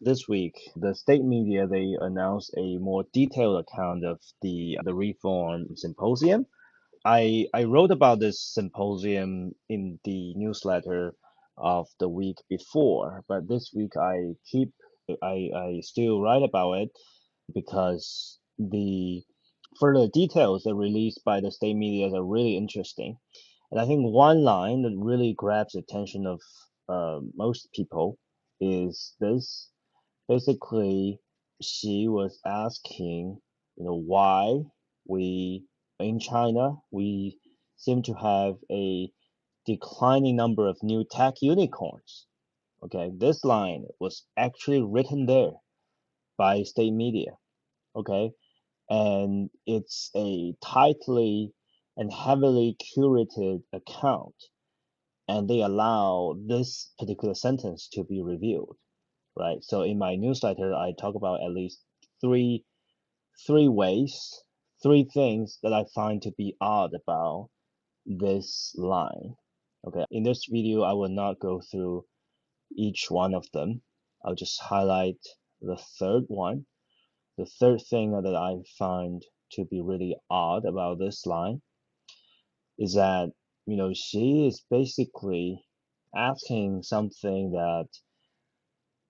This week, the state media they announced a more detailed account of the reform symposium. I wrote about this symposium in the newsletter of the week before, but this week I still write about it because the further details that released by the state media are really interesting. And I think one line that really grabs the attention of most people is this. Basically, she was asking, why we in China we seem to have a declining number of new tech unicorns. Okay, this line was actually written there by state media. Okay, and it's a tightly and heavily curated account, and they allow this particular sentence to be revealed, right? So in my newsletter, I talk about at least three three ways, three things that I find to be odd about this line. Okay, in this video, I will not go through each one of them. I'll just highlight the third one. The third thing that I find to be really odd about this line is that, she is basically asking something that,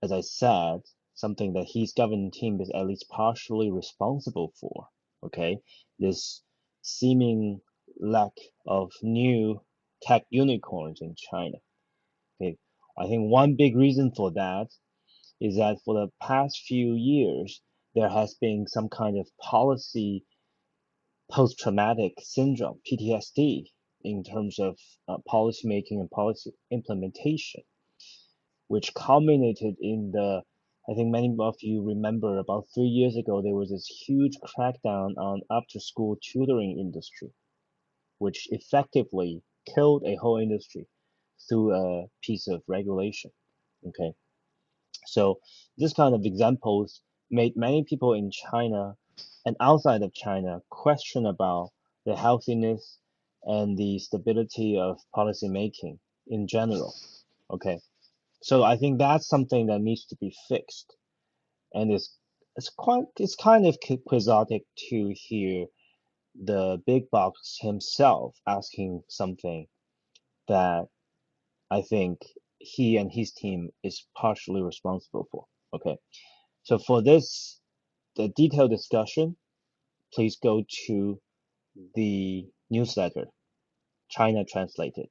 as I said, something that his government team is at least partially responsible for. Okay, this seeming lack of new tech unicorns in China. Okay, I think one big reason for that is that for the past few years, there has been some kind of policy post-traumatic syndrome, PTSD, in terms of policy making and policy implementation, which culminated in I think many of you remember about 3 years ago, there was this huge crackdown on after school tutoring industry, which effectively killed a whole industry through a piece of regulation. Okay. So this kind of examples made many people in China and outside of China question about the healthiness and the stability of policy making in general. Okay. So I think that's something that needs to be fixed, and it's kind of quixotic to hear the big box himself asking something that I think he and his team is partially responsible for. Okay, so for the detailed discussion, please go to the newsletter, China Translated.